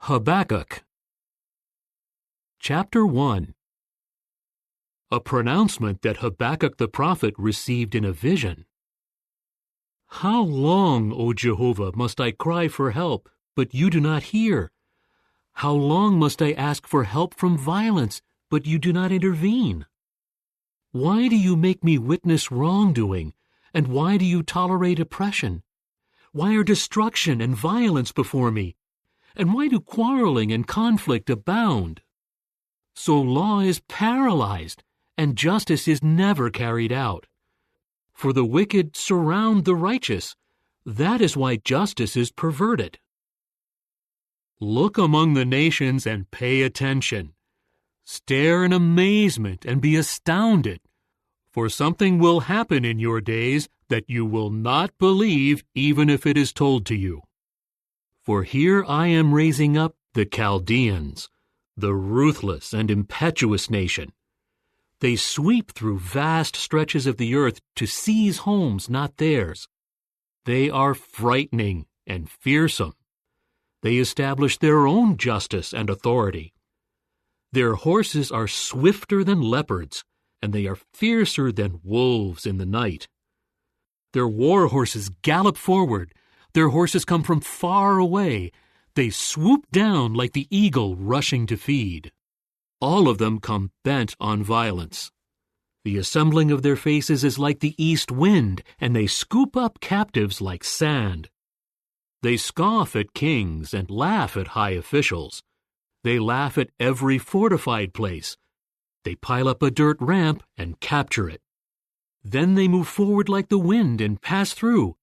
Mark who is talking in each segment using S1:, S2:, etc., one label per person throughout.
S1: Habakkuk. Chapter 1. A pronouncement that Habakkuk the prophet received in a vision. How long, O Jehovah, must I cry for help, but you do not hear? How long must I ask for help from violence, but you do not intervene? Why do you make me witness wrongdoing, and why do you tolerate oppression? Why are destruction and violence before me? And why do quarreling and conflict abound? So law is paralyzed, and justice is never carried out. For the wicked surround the righteous. That is why justice is perverted. Look among the nations and pay attention. Stare in amazement and be astounded, for something will happen in your days that you will not believe even if it is told to you. For here I am raising up the Chaldeans, the ruthless and impetuous nation. They sweep through vast stretches of the earth to seize homes not theirs. They are frightening and fearsome. They establish their own justice and authority. Their horses are swifter than leopards, and they are fiercer than wolves in the night. Their war horses gallop forward. Their horses come from far away. They swoop down like the eagle rushing to feed. All of them come bent on violence. The assembling of their faces is like the east wind, and they scoop up captives like sand. They scoff at kings and laugh at high officials. They laugh at every fortified place. They pile up a dirt ramp and capture it. Then they move forward like the wind and pass through.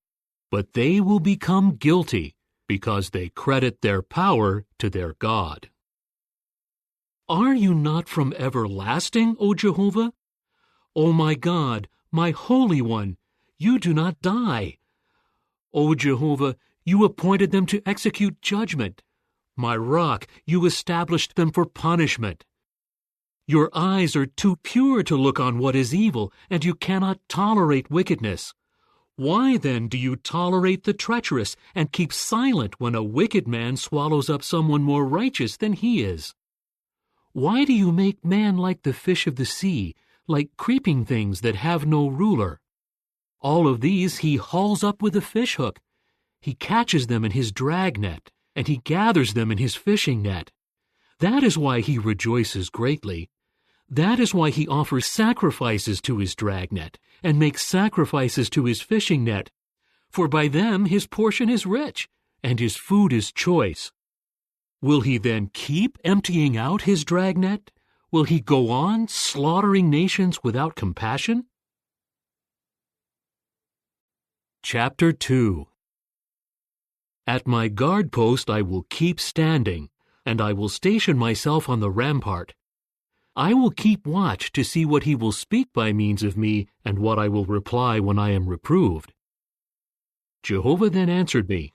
S1: But they will become guilty because they credit their power to their God. Are you not from everlasting, O Jehovah? O my God, my Holy One, you do not die. O Jehovah, you appointed them to execute judgment. My rock, you established them for punishment. Your eyes are too pure to look on what is evil, and you cannot tolerate wickedness. Why then do you tolerate the treacherous and keep silent when a wicked man swallows up someone more righteous than he is? Why do you make man like the fish of the sea, like creeping things that have no ruler? All of these he hauls up with a fishhook. He catches them in his dragnet, and he gathers them in his fishing net. That is why he rejoices greatly. That is why he offers sacrifices to his dragnet, and makes sacrifices to his fishing net. For by them his portion is rich, and his food is choice. Will he then keep emptying out his dragnet? Will he go on slaughtering nations without compassion? Chapter 2. At my guard post I will keep standing, and I will station myself on the rampart. I will keep watch to see what he will speak by means of me and what I will reply when I am reproved. Jehovah then answered me,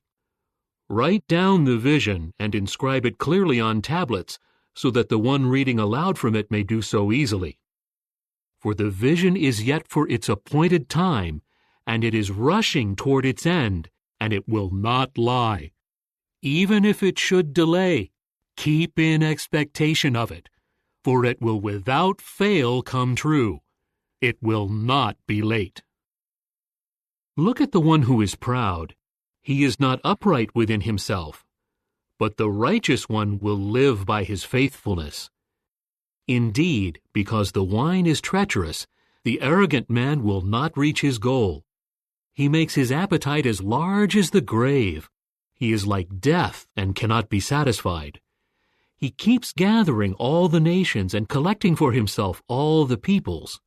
S1: Write down the vision and inscribe it clearly on tablets, so that the one reading aloud from it may do so easily. For the vision is yet for its appointed time, and it is rushing toward its end, and it will not lie. Even if it should delay, keep in expectation of it, for it will without fail come true. It will not be late. Look at the one who is proud. He is not upright within himself, but the righteous one will live by his faithfulness. Indeed, because the wine is treacherous, the arrogant man will not reach his goal. He makes his appetite as large as the grave. He is like death and cannot be satisfied. He keeps gathering all the nations and collecting for himself all the peoples.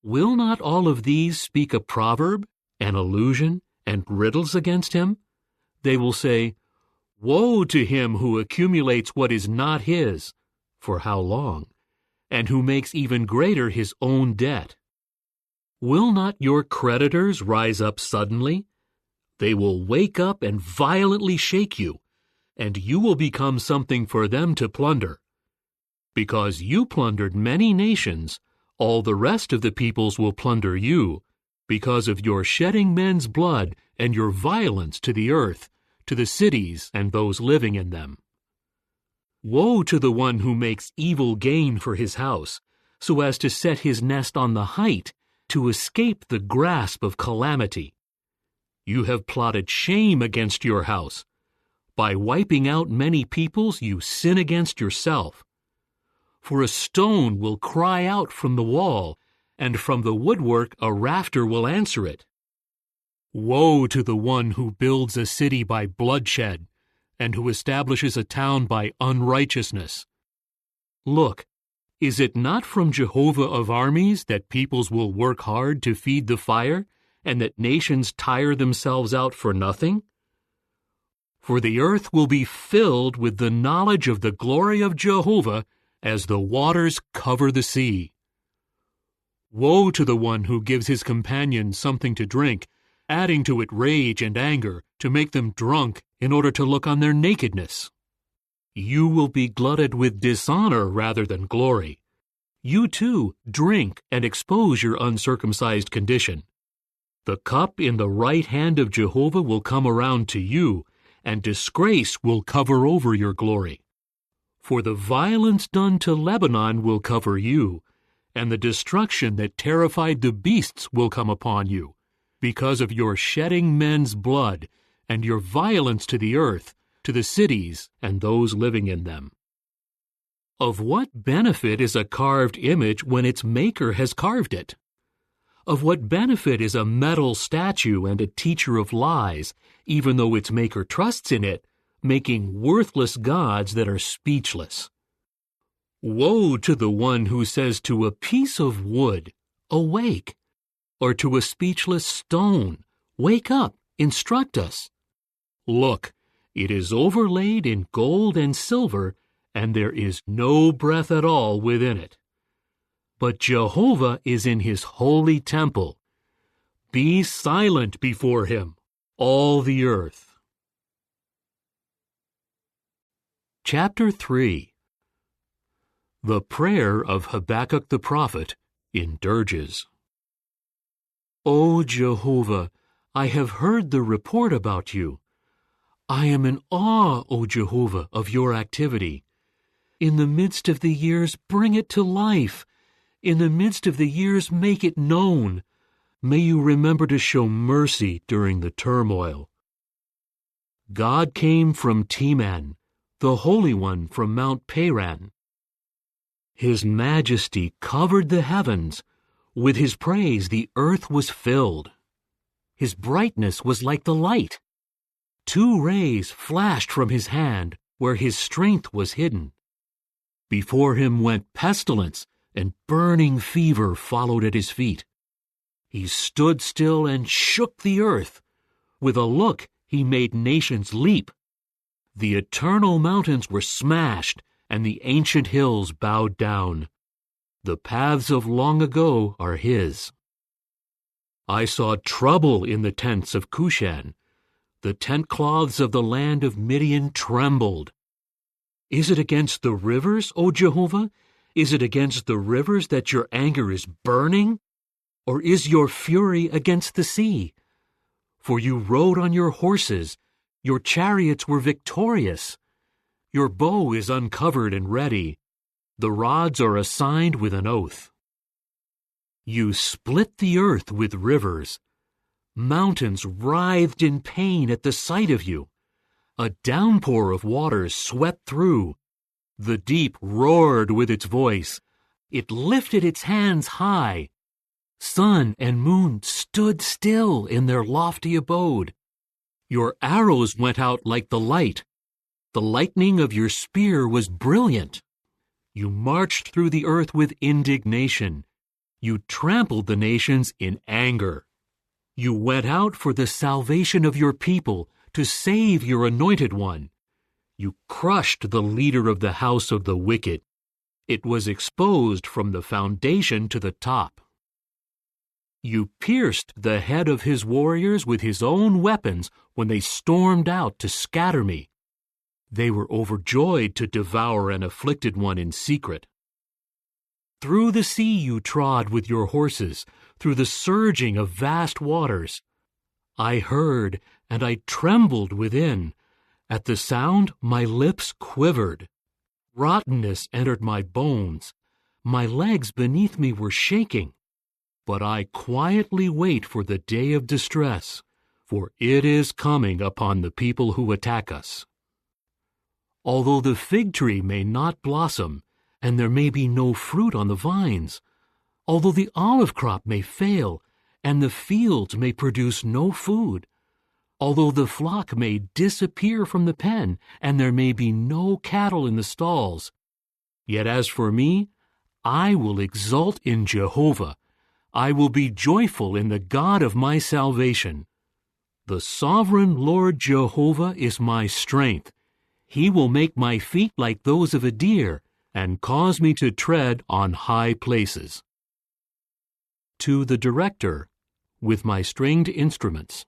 S1: Will not all of these speak a proverb, an allusion, and riddles against him? They will say, Woe to him who accumulates what is not his, for how long, and who makes even greater his own debt. Will not your creditors rise up suddenly? They will wake up and violently shake you, and you will become something for them to plunder. Because you plundered many nations, all the rest of the peoples will plunder you, because of your shedding men's blood and your violence to the earth, to the cities and those living in them. Woe to the one who makes evil gain for his house, so as to set his nest on the height, to escape the grasp of calamity. You have plotted shame against your house. By wiping out many peoples, you sin against yourself. For a stone will cry out from the wall, and from the woodwork a rafter will answer it. Woe to the one who builds a city by bloodshed, and who establishes a town by unrighteousness. Look, is it not from Jehovah of armies that peoples will work hard to feed the fire, and that nations tire themselves out for nothing? For the earth will be filled with the knowledge of the glory of Jehovah as the waters cover the sea. Woe to the one who gives his companions something to drink, adding to it rage and anger, to make them drunk in order to look on their nakedness. You will be glutted with dishonor rather than glory. You too drink and expose your uncircumcised condition. The cup in the right hand of Jehovah will come around to you, and disgrace will cover over your glory. For the violence done to Lebanon will cover you, and the destruction that terrified the beasts will come upon you, because of your shedding men's blood, and your violence to the earth, to the cities and those living in them. Of what benefit is a carved image when its maker has carved it? Of what benefit is a metal statue and a teacher of lies, even though its maker trusts in it, making worthless gods that are speechless? Woe to the one who says to a piece of wood, "Awake," or to a speechless stone, "Wake up, instruct us." Look, it is overlaid in gold and silver, and there is no breath at all within it. But Jehovah is in his holy temple. Be silent before him, all the earth. Chapter 3. The Prayer of Habakkuk the Prophet in Dirges. O Jehovah, I have heard the report about you. I am in awe, O Jehovah, of your activity. In the midst of the years, bring it to life. In the midst of the years, make it known. May you remember to show mercy during the turmoil. God came from Teman, the Holy One from Mount Paran. His majesty covered the heavens. With his praise the earth was filled. His brightness was like the light. 2 rays flashed from his hand where his strength was hidden. Before him went pestilence, and burning fever followed at his feet. He stood still and shook the earth. With a look he made nations leap. The eternal mountains were smashed, and the ancient hills bowed down. The paths of long ago are his. I saw trouble in the tents of Cushan. The tent cloths of the land of Midian trembled. Is it against the rivers, O Jehovah? Is it against the rivers that your anger is burning? Or is your fury against the sea? For you rode on your horses, your chariots were victorious. Your bow is uncovered and ready. The rods are assigned with an oath. You split the earth with rivers. Mountains writhed in pain at the sight of you. A downpour of waters swept through. The deep roared with its voice. It lifted its hands high. Sun and moon stood still in their lofty abode. Your arrows went out like the light. The lightning of your spear was brilliant. You marched through the earth with indignation. You trampled the nations in anger. You went out for the salvation of your people, to save your anointed one. You crushed the leader of the house of the wicked. It was exposed from the foundation to the top. You pierced the head of his warriors with his own weapons when they stormed out to scatter me. They were overjoyed to devour an afflicted one in secret. Through the sea you trod with your horses, through the surging of vast waters. I heard, and I trembled within. At the sound, my lips quivered. Rottenness entered my bones. My legs beneath me were shaking. But I quietly wait for the day of distress, for it is coming upon the people who attack us. Although the fig tree may not blossom, and there may be no fruit on the vines, although the olive crop may fail, and the fields may produce no food, although the flock may disappear from the pen, and there may be no cattle in the stalls, yet as for me, I will exult in Jehovah. I will be joyful in the God of my salvation. The sovereign Lord Jehovah is my strength. He will make my feet like those of a deer, and cause me to tread on high places. To the director, with my stringed instruments.